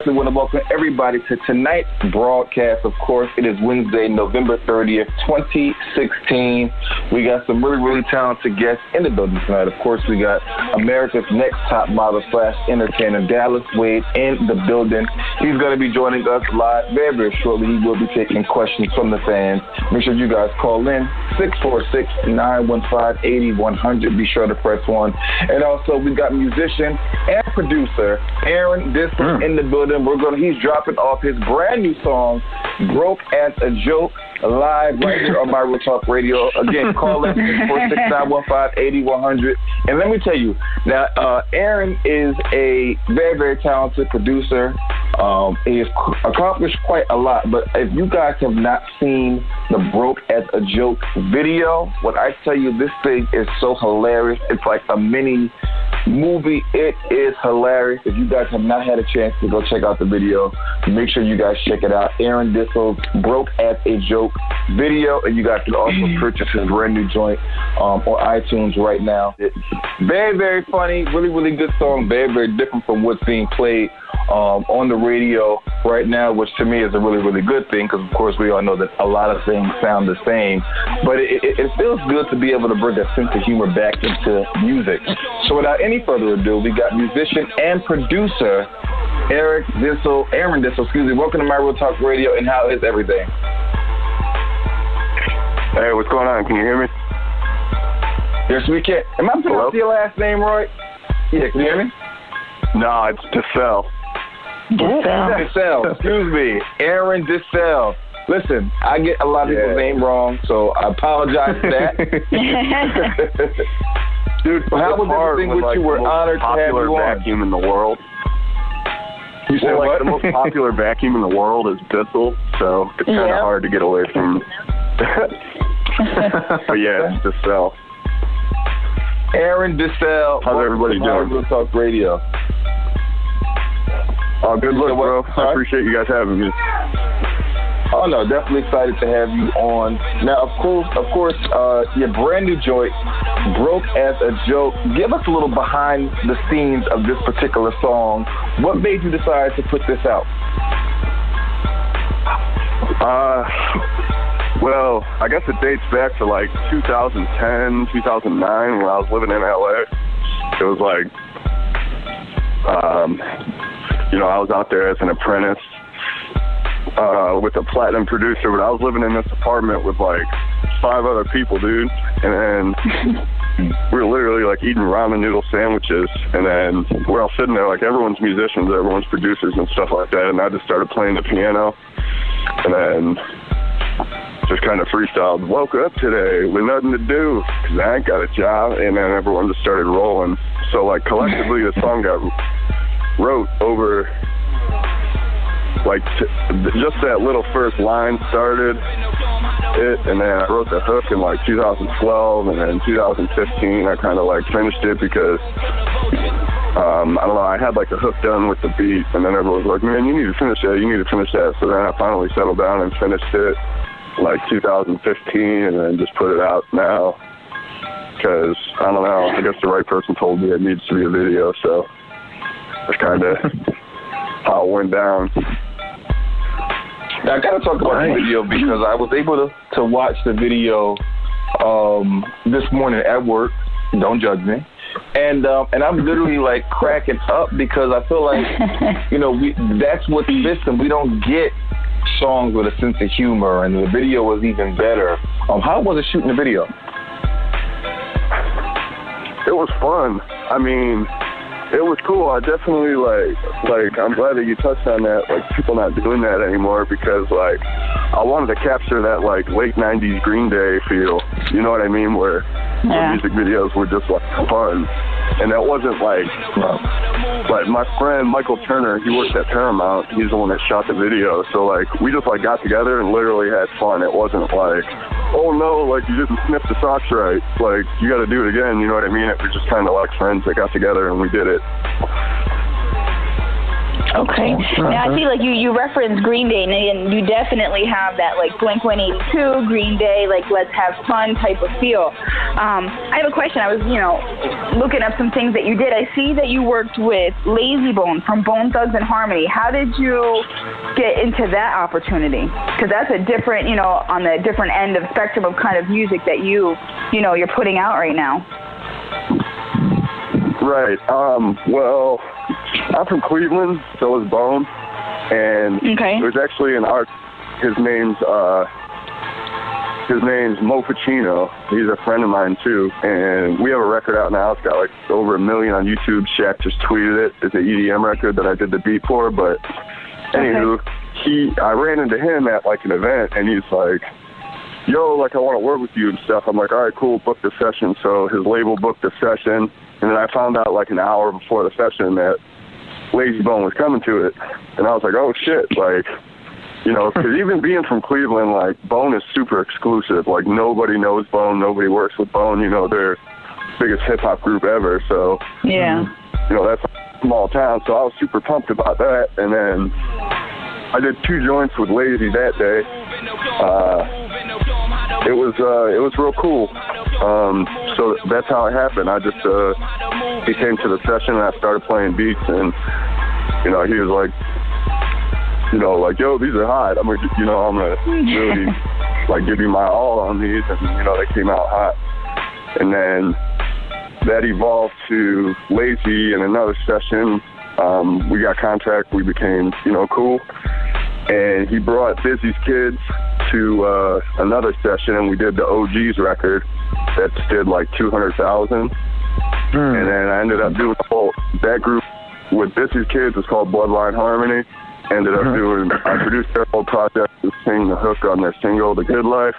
I want to welcome everybody to tonight's broadcast. Of course, it is Wednesday, November 30th, 2016. We got some really, really talented guests in the building tonight. Of course, we got America's next top model / entertainer, Dallas Wade, in the building. He's going to be joining us live very, very shortly. He will be taking questions from the fans. Make sure you guys call in 646-915-8100. Be sure to press 1. And also, we got musician and producer Aaron Dissell in the building. He's dropping off his brand new song, Broke as a Joke, live right here on my Real Talk Radio. Again, call in 646-915-8100. And let me tell you, now, Aaron is a very, very talented producer. He has accomplished quite a lot, but if you guys have not seen the Broke as a Joke video, when I tell you this thing is so hilarious, it's like a mini movie. It is hilarious. If you guys have not had a chance to go check out the video, make sure you guys check it out. Aaron Dissell's Broke as a Joke video, and you guys can also purchase his brand new joint on iTunes right now. It's very, very funny, really, really good song, very, very different from what's being played on the radio right now, which to me is a really, really good thing because, of course, we all know that a lot of things sound the same. But it feels good to be able to bring that sense of humor back into music. So without any further ado, we got musician and producer Aaron Dissell, welcome to My Real Talk Radio, and how is everything? Hey, what's going on? Can you hear me? Yes, we can. Am I pronouncing your last name right? Yeah, can you hear me? No, it's Dissell. Dissell, excuse me. Aaron Dissell. Listen, I get a lot of people's name wrong, so I apologize for that. Dude, how was everything with you? We're honored to have you on. Vacuum in the world. You said what? The most popular vacuum in the world is Dissell, so it's kind of hard to get away from. But yeah, it's Dissell. Aaron Dissell. How's everybody doing? Real Talk Radio. Oh, good luck, bro. I appreciate you guys having me. Oh, no, definitely excited to have you on. Now, of course, your brand new joint, Broke as a Joke. Give us a little behind the scenes of this particular song. What made you decide to put this out? Well, I guess it dates back to like 2010, 2009 when I was living in LA. It was like, I was out there as an apprentice with a platinum producer, but I was living in this apartment with like 5 other people, dude. And then we were literally like eating ramen noodle sandwiches. And then we're all sitting there like everyone's musicians, everyone's producers and stuff like that. And I just started playing the piano. And then just kind of freestyled, woke up today with nothing to do because I ain't got a job. And then everyone just started rolling. So like collectively the song got wrote over like just that little first line started it, and then I wrote the hook in like 2012, and then in 2015 I kind of like finished it because I don't know, I had like the hook done with the beat, and then everyone was like, man, you need to finish that. So then I finally settled down and finished it like 2015, and then just put it out now because I don't know, I guess the right person told me it needs to be a video, so that's kind of how it went down. Now, I got to talk about the video because I was able to watch the video this morning at work. Don't judge me. And I'm literally like cracking up because I feel like, that's what's missing. We don't get songs with a sense of humor, and the video was even better. How was it shooting the video? It was fun. I mean, it was cool. I definitely like I'm glad that you touched on that, like people not doing that anymore, because like I wanted to capture that like late 90s Green Day feel, you know what I mean, where the music videos were just like fun. And that wasn't like my friend Michael Turner, he works at Paramount, he's the one that shot the video, so like we just like got together and literally had fun. It wasn't like, oh no, like you didn't snip the socks right, like you got to do it again, you know what I mean? It was just kind of like friends that got together and we did it. Okay. Now I see like you referenced Green Day, and you definitely have that like Blink-182, Green Day, like let's have fun type of feel. I have a question. I was looking up some things that you did. I see that you worked with Bizzy Bone from Bone Thugs-N-Harmony. How did you get into that opportunity? Because that's a different, on the different end of the spectrum of kind of music that you're putting out right now. Right. Well, I'm from Cleveland, so is Bone, and there's actually an art. His name's Mo Pacino. He's a friend of mine too, and we have a record out now. It's got like over 1 million on YouTube. Shaq just tweeted it. It's an EDM record that I did the beat for. But anywho, I ran into him at like an event, and he's like, "Yo, like I want to work with you and stuff." I'm like, "All right, cool, book the session." So his label booked the session. And then I found out like an hour before the session that Bizzy Bone was coming to it. And I was like, oh shit, like, because even being from Cleveland, like Bone is super exclusive. Like nobody knows Bone, nobody works with Bone, they're biggest hip hop group ever. So, that's a small town. So I was super pumped about that. And then I did 2 joints with Lazy that day. It was real cool. So that's how it happened. I just he came to the session and I started playing beats, and he was like, yo, these are hot. I'm gonna really like give you my all on these, and they came out hot. And then that evolved to Lazy in another session. We got contact. We became cool. And he brought Bizzy's kids to another session, and we did the OGs record that did like 200,000. And then I ended up doing that group with Bizzy's kids. It's called Bloodline Harmony. Ended up I produced their whole project and sang the hook on their single, The Good Life.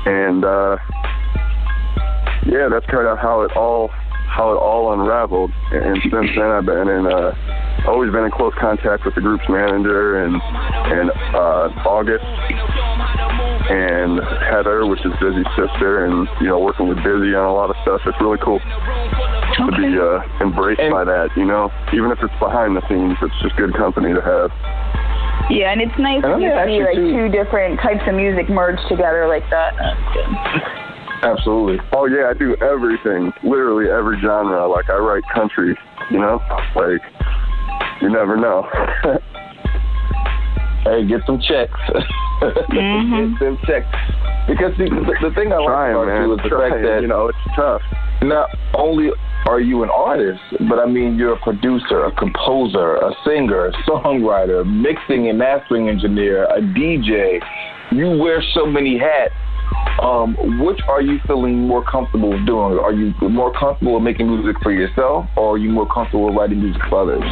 And that's kind of how it all unraveled. And since then I've been always been in close contact with the group's manager and August and Heather, which is Bizzy's sister, and working with Bizzy on a lot of stuff. It's really cool to be embraced by that, even if it's behind the scenes. It's just good company to have. Yeah, and it's nice when you see like 2 different types of music merged together like that. That's good. Absolutely. Oh yeah, I do everything, literally every genre. Like I write country, like you never know. Hey, get some checks. Get some checks. Because the thing I like about you is the fact that it's tough. Not only are you an artist, but I mean you're a producer, a composer, a singer, a songwriter, mixing and mastering engineer, a DJ. You wear so many hats. Which are you feeling more comfortable doing? Are you more comfortable with making music for yourself, or are you more comfortable with writing music for others?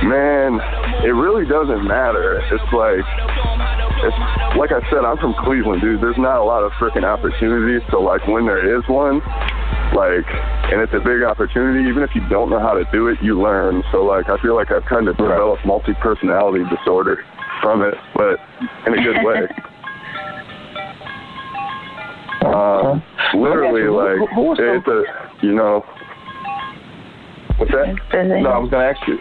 Man, it really doesn't matter. It's like I said, I'm from Cleveland, dude. There's not a lot of freaking opportunities. So like when there is one, and it's a big opportunity, even if you don't know how to do it, you learn. So like I feel like I've kind of developed multi-personality disorder from it, but in a good way. Literally, like, it's a, what's that? No, I was going to ask you,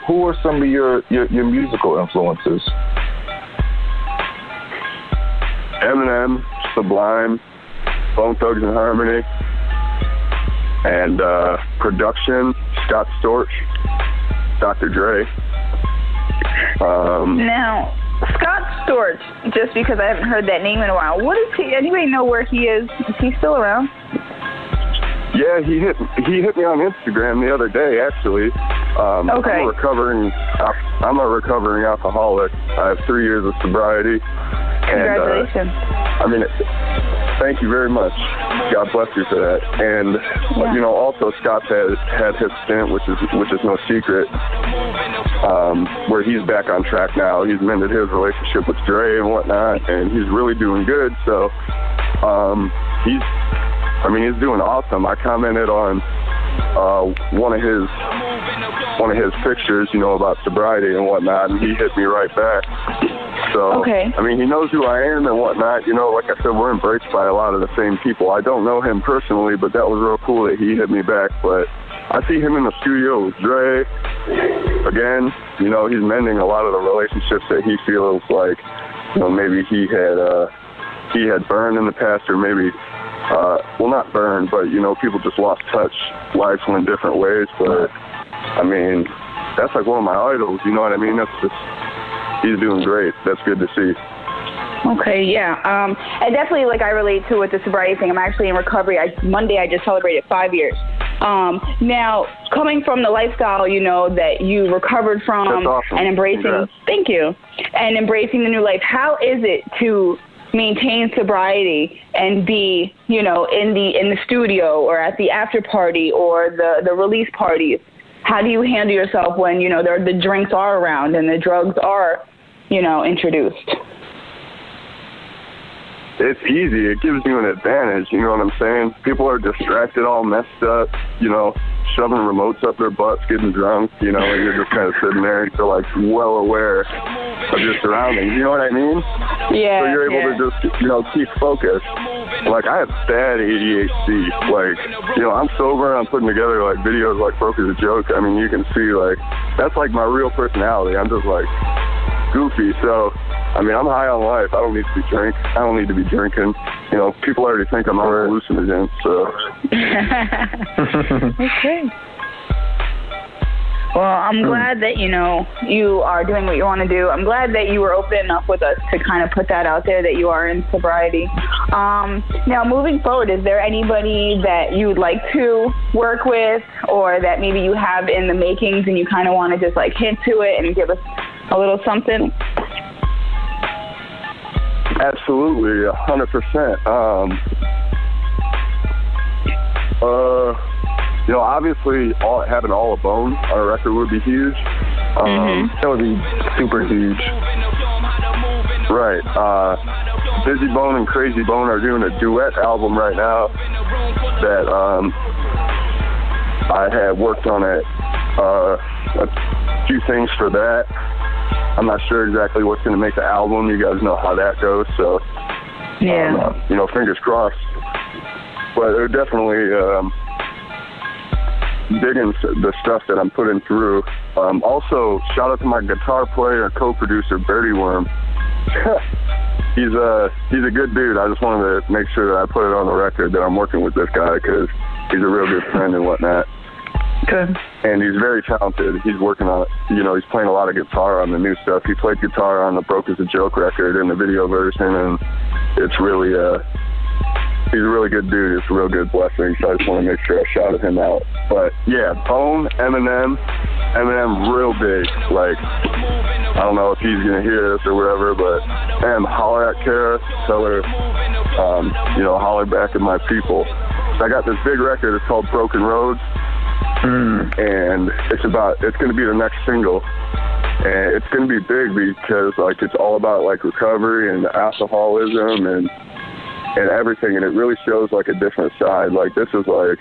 who are some of your musical influences? Eminem, Sublime, Bone Thugs-N-Harmony, and production, Scott Storch, Dr. Dre. Now, Scott Storch, just because I haven't heard that name in a while, what is he? Anybody know where he is? Is he still around? Yeah, he hit me on Instagram the other day, actually. Okay. I'm a recovering alcoholic. I have 3 years of sobriety. Congratulations. And, thank you very much. God bless you for that. And also Scott's had his stint, which is no secret, where he's back on track now. He's mended his relationship with Dre and whatnot, and he's really doing good. So he's doing awesome. I commented on one of his pictures, about sobriety and whatnot, and he hit me right back. So, he knows who I am and whatnot. Like I said, we're embraced by a lot of the same people. I don't know him personally, but that was real cool that he hit me back. But I see him in the studio with Dre. Again, you know, he's mending a lot of the relationships that he feels like, you know, maybe he had burned in the past, or maybe, well, not burned, but, you know, people just lost touch. Lives went different ways. But, I mean, that's like one of my idols, you know what I mean? That's just, he's doing great. That's good to see. Okay, yeah. And definitely, like, I relate to with the sobriety thing. I'm actually in recovery. Monday I just celebrated 5 years. Now, coming from the lifestyle, you know, that you recovered from, that's awesome. And embracing, Congrats. Thank you, and embracing the new life, how is it to maintain sobriety and be, you know, in the studio or at the after party or the release parties? How do you handle yourself when, you know, the drinks are around and the drugs are, you know, introduced? It's easy. It gives you an advantage, you know what I'm saying? People are distracted, all messed up, you know, shoving remotes up their butts, getting drunk, you know, and you're just kind of sitting there and you're like well aware of your surroundings, you know what I mean? Yeah. So you're able to just, you know, keep focused. Like, I have bad ADHD. Like, you know, I'm sober and I'm putting together, like, videos like Broke as a Joke. I mean, you can see, like, that's, like, my real personality. I'm just, like, goofy. So, I mean, I'm high on life. I don't need to be drinking. You know, people already think I'm on hallucinogens, so. Okay. Well, I'm glad that, you know, you are doing what you want to do. I'm glad that you were open enough with us to kind of put that out there, that you are in sobriety. Now, moving forward, is there anybody that you would like to work with, or that maybe you have in the makings and you kind of want to just, like, hint to it and give us a little something? Absolutely, 100%. You know, obviously, having all a Bone on a record would be huge. That would be super huge. Right. Bizzy Bone and Crazy Bone are doing a duet album right now that I had worked on a few things for that. I'm not sure exactly what's going to make the album. You guys know how that goes, so yeah. You know, fingers crossed. But they're definitely digging the stuff that I'm putting through. Also, shout out to my guitar player and co-producer, Birdie Worm. He's a good dude. I just wanted to make sure that I put it on the record that I'm working with this guy, because he's a real good friend and whatnot. Good. And he's very talented. He's working on, you know, he's playing a lot of guitar on the new stuff. He played guitar on the Broke as a Joke record in the video version, and it's really, he's a really good dude. It's a real good blessing, so I just want to make sure I shouted him out. But, yeah, Bone, Eminem real big. Like, I don't know if he's going to hear this or whatever, but, holler at Kara, tell her, you know, holler back at my people. I got this big record. It's called Broken Roads. And it's going to be the next single, and it's going to be big because, like, it's all about, like, recovery and alcoholism and everything, and it really shows, like, a different side. Like, this is like,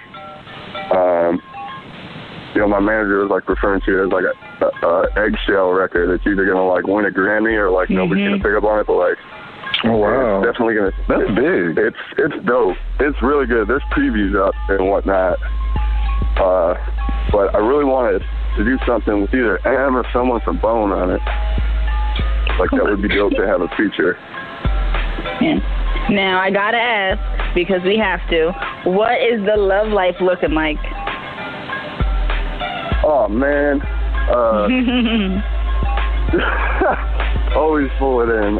you know, my manager was, like, referring to it as, like, a eggshell record. It's either going to, like, win a Grammy or, like, nobody's going to pick up on it, but, like, oh, wow, it's definitely going to. That's big. It's dope. It's really good. There's previews up and whatnot. But I really wanted to do something with either M or someone from Bone on it. Like, that would be dope to have a feature. Yeah. Now, I gotta ask, because we have to, what is the love life looking like? Oh, man. Always pull it in.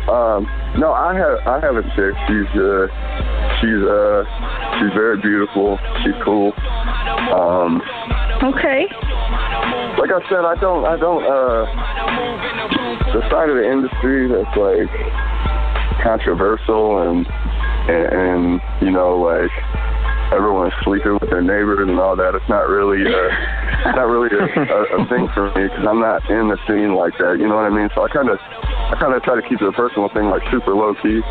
No, I have a chick. She's very beautiful. She's cool. Okay. Like I said, I don't the side of the industry that's, like, controversial and you know, like, everyone's sleeping with their neighbors and all that. It's not really a thing for me, because I'm not in the scene like that. You know what I mean? So I kind of try to keep the personal thing, like, super low key.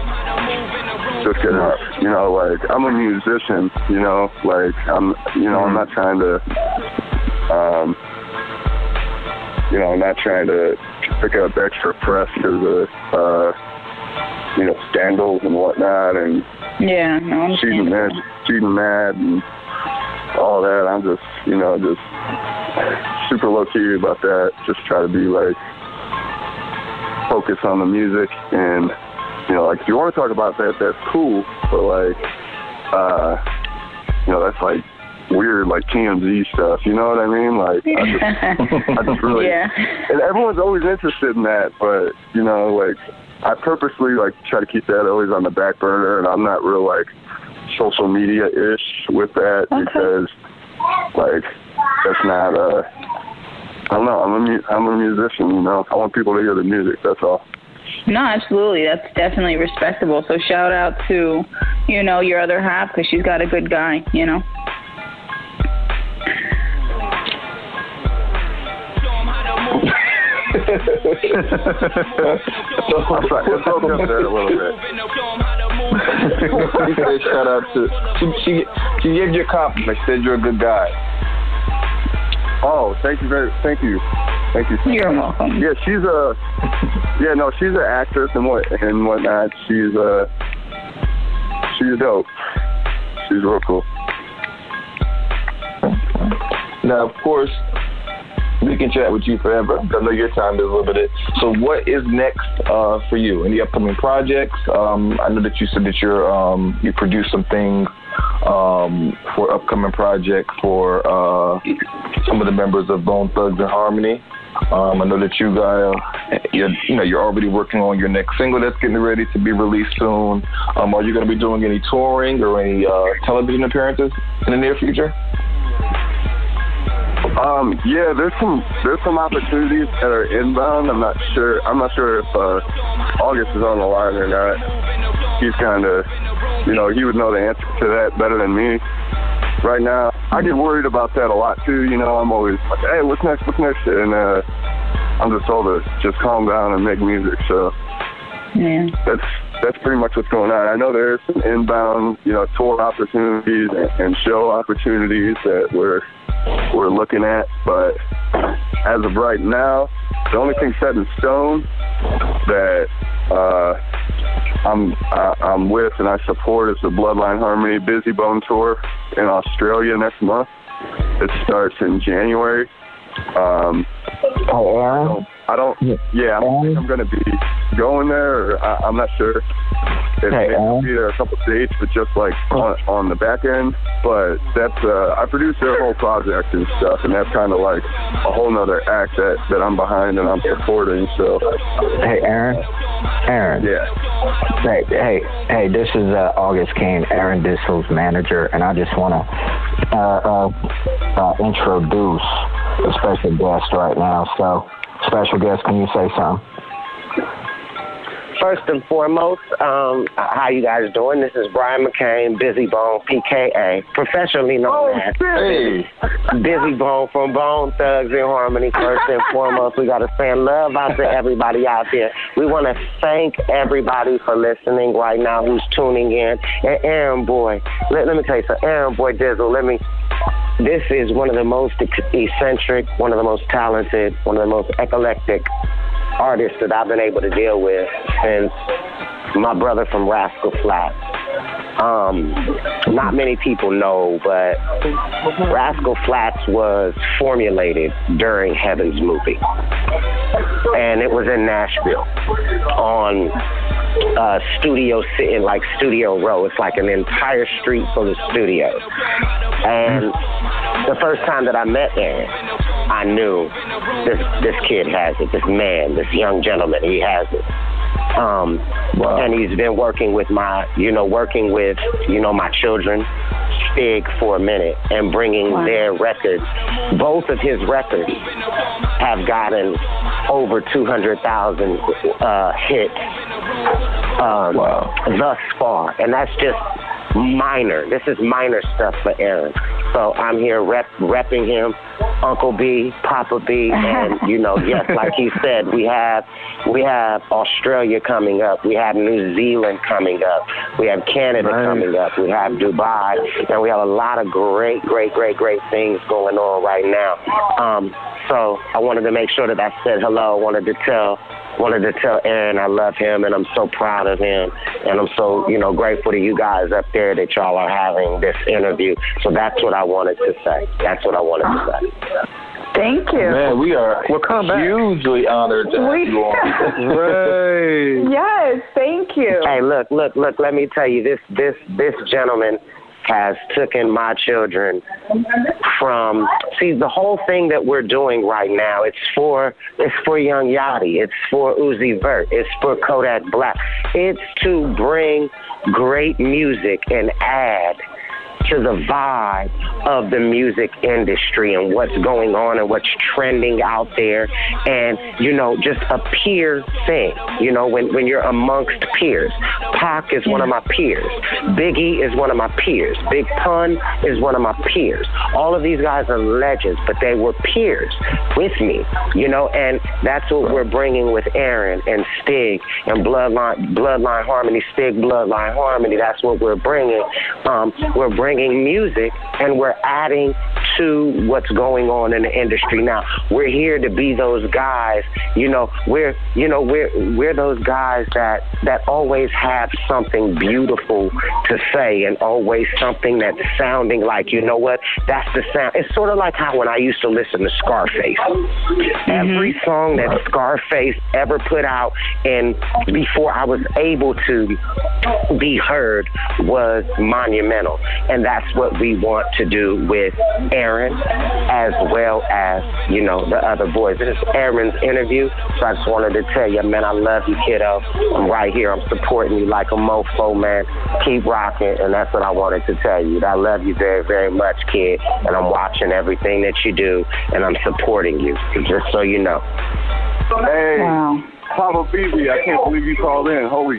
Just because, you know, like, I'm a musician. You know, like, I'm not trying to, you know, I'm not trying to pick up extra press because of, you know, scandals and whatnot, and yeah, no, cheating mad and all that. I'm just, just super low-key about that. Just try to be, like, focused on the music. And, like, if you want to talk about that, that's cool. But, like, that's, like, weird, like, TMZ stuff. You know what I mean? Like, I just really... Yeah. And everyone's always interested in that. But, like, I purposely, like, try to keep that always on the back burner. And I'm not real, like, social media-ish with that because, like, that's not I don't know. I'm a musician, I want people to hear the music, that's all. No, absolutely. That's definitely respectable. So shout out to, your other half because she's got a good guy, It's all good there a little bit. She said shout out to, she gave you a compliment. She said you're a good guy. Oh, thank you. You're welcome. Yeah, she's an actress and whatnot. She's dope. She's real cool. Now, of course, we can chat with you forever. I know your time is limited. So what is next for you? Any upcoming projects? I know that you said that you produced some things for upcoming project for some of the members of Bone Thugs-N-Harmony. I know that you guys, you're already working on your next single that's getting ready to be released soon. Are you going to be doing any touring or any television appearances in the near future? Yeah, there's some opportunities that are inbound. I'm not sure if August is on the line or not. He's kind of, he would know the answer to that better than me. Right now, I get worried about that a lot too. I'm always like, hey, what's next? And I'm just told to just calm down and make music. So yeah, that's pretty much what's going on. I know there's some inbound, tour opportunities and show opportunities that we're looking at, but as of right now, the only thing set in stone that I'm with and I support is the Bloodline Harmony Bizzy Bone tour in Australia next month. It starts in January. Aaron? I don't think I'm going to be going there. Or I'm not sure if I'll be there a couple of dates, but just like on the back end. But that's I produced their whole project and stuff, and that's kind of like a whole nother act that I'm behind and I'm supporting. So, hey, Aaron. Yeah. Hey, this is August Kane, Aaron Dissell's manager, and I just want to introduce a special guest right now. So, special guest, can you say something? First and foremost, how you guys doing? This is Brian McCain, Bizzy Bone, PKA, professionally known as Bizzy Bone from Bone Thugs-N-Harmony. First and foremost, we got to send love out to everybody out there. We want to thank everybody for listening right now who's tuning in. And Aaron Boy, let me tell you something. Aaron Boy Dissell, this is one of the most eccentric, one of the most talented, one of the most eclectic artists that I've been able to deal with since my brother from Rascal Flatts. Not many people know, but Rascal Flatts was formulated during Heaven's movie. And it was in Nashville on Studio Row. It's like an entire street full of studios. And the first time that I met Aaron, I knew this kid has it, this man, this young gentleman, he has it. And he's been working with my children, Stig, for a minute, and bringing their records. Both of his records have gotten over 200,000 hits thus far, and that's just minor. This is minor stuff for Aaron. So I'm here repping him, Uncle B, Papa B, and yes, like he said, we have Australia coming up, we have New Zealand coming up, we have Canada coming up, we have Dubai, and we have a lot of great things going on right now. So I wanted to make sure that I said hello. I wanted to tell wanted to tell Aaron I love him and I'm so proud of him and I'm so, grateful to you guys up there that y'all are having this interview. So that's what I wanted to say. Thank you. Man, we'll come back. Hugely honored to have you on. Right. Yes, thank you. Hey, look, let me tell you, this gentleman has taken my children from, the whole thing that we're doing right now, it's for Young Yachty, it's for Uzi Vert, it's for Kodak Black. It's to bring great music and add to the vibe of the music industry and what's going on and what's trending out there, and just a peer thing. When you're amongst peers, Pac is one of my peers, Biggie is one of my peers, Big Pun is one of my peers. All of these guys are legends, but they were peers with me, and that's what we're bringing with Aaron and Stig and Bloodline Harmony, Stig Bloodline Harmony. That's what we're bringing. We're bringing music and we're adding to what's going on in the industry now. We're here to be those guys, we're those guys that always have something beautiful to say and always something that's sounding like, that's the sound. It's sort of like how when I used to listen to Scarface. Every song that Scarface ever put out and before I was able to be heard was monumental. And that's what we want to do with Aaron as well as, the other boys. This is Aaron's interview, so I just wanted to tell you, man, I love you, kiddo. I'm right here. I'm supporting you like a mofo, man. Keep rocking, and that's what I wanted to tell you. I love you very, very much, kid, and I'm watching everything that you do, and I'm supporting you, just so you know. Hey. Wow. Papa Bizzy, I can't believe you called in. Holy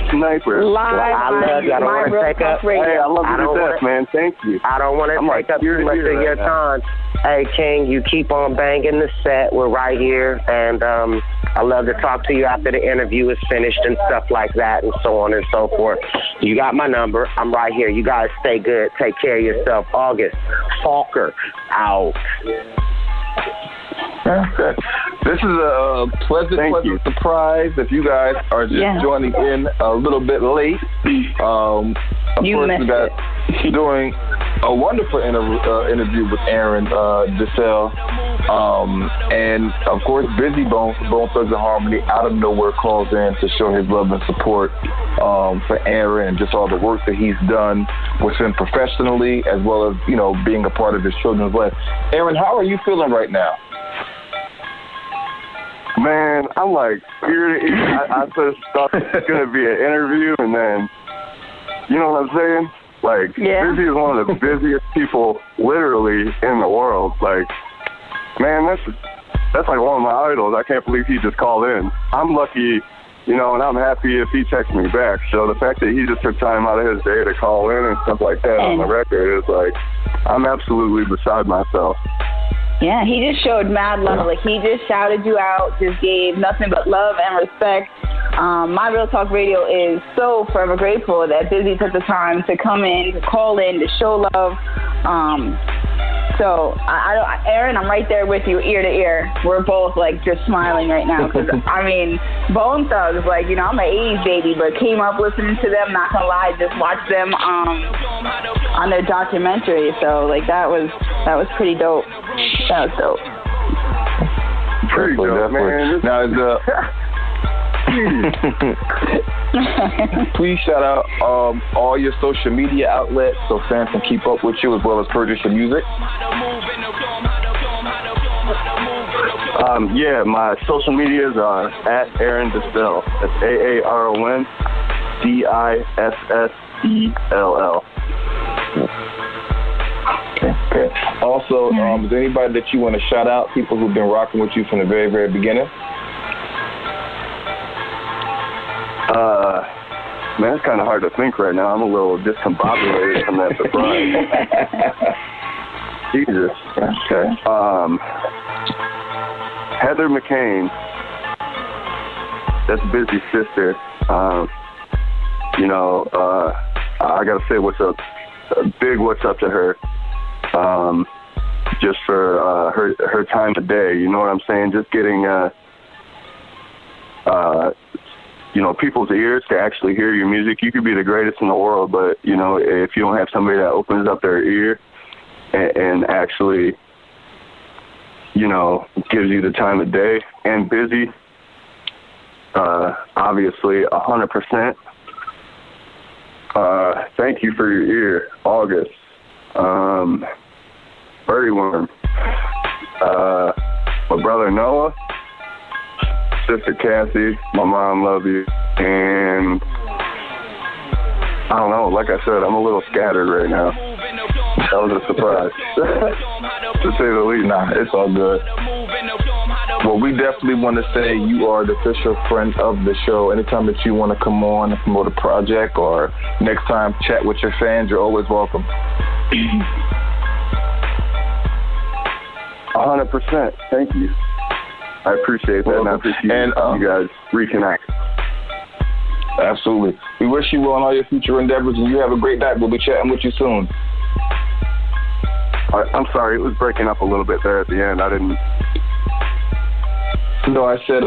sniper. Live. I love you. I don't want to take up. Hey, I love you to death, man. Thank you. I don't want to take up too much of your time. Hey, King, you keep on banging the set. We're right here, and I love to talk to you after the interview is finished and stuff like that and so on and so forth. You got my number. I'm right here. You guys stay good. Take care of yourself. August Falker out. Okay. This is a pleasant surprise if you guys are just joining in a little bit late. Of course, we got doing a wonderful interview with Aaron Dissell. And, of course, Bizzy Bone from Bone Thugs-N-Harmony out of nowhere calls in to show his love and support for Aaron and just all the work that he's done with him professionally as well as, being a part of his children's life. Aaron, how are you feeling right now? Man, I'm like ear to ear. I just thought it was going to be an interview, and then, you know what I'm saying? Like, Bizzy is one of the busiest people literally in the world. Like, man, that's like one of my idols. I can't believe he just called in. I'm lucky, and I'm happy if he texts me back. So the fact that he just took time out of his day to call in and stuff like that on the record is like, I'm absolutely beside myself. Yeah, he just showed mad love. Like, he just shouted you out, just gave nothing but love and respect. My Real Talk Radio is so forever grateful that Bizzy took the time to come in, to call in, to show love. So, Aaron, I'm right there with you, ear to ear. We're both, just smiling right now. Because, Bone Thugs, I'm an 80s baby, but came up listening to them, not going to lie, just watched them on their documentary. So, that was pretty dope. That was dope. Pretty dope, man. Now, please shout out all your social media outlets so fans can keep up with you as well as purchase your music. My social medias are at Aaron Dissell. That's AARON DISSELL. Okay. Also, is there anybody that you want to shout out, people who've been rocking with you from the very, very beginning? Man, it's kind of hard to think right now. I'm a little discombobulated from that surprise. Jesus. Okay. Heather McCain, that's Bizzy's sister. I got to say what's up, a big what's up to her. Just for her time today, you know what I'm saying? Just getting people's ears to actually hear your music. You could be the greatest in the world, but, if you don't have somebody that opens up their ear and actually, gives you the time of day. And Bizzy, obviously, 100%. Thank you for your ear, August. Birdie Worm. My brother Noah. Sister Cassie. My mom, love you. And I don't know, like I said, I'm a little scattered right now. That was a surprise, to say the least. Nah, it's all good. Well, we definitely want to say you are the official friend of the show. Anytime that you want to come on and promote a project or next time chat with your fans, you're always welcome. 100%. Thank you. I appreciate that, and I appreciate you guys reconnect. Absolutely. We wish you well on all your future endeavors, and you have a great night. We'll be chatting with you soon. I'm sorry, it was breaking up a little bit there at the end. I didn't... No, I said...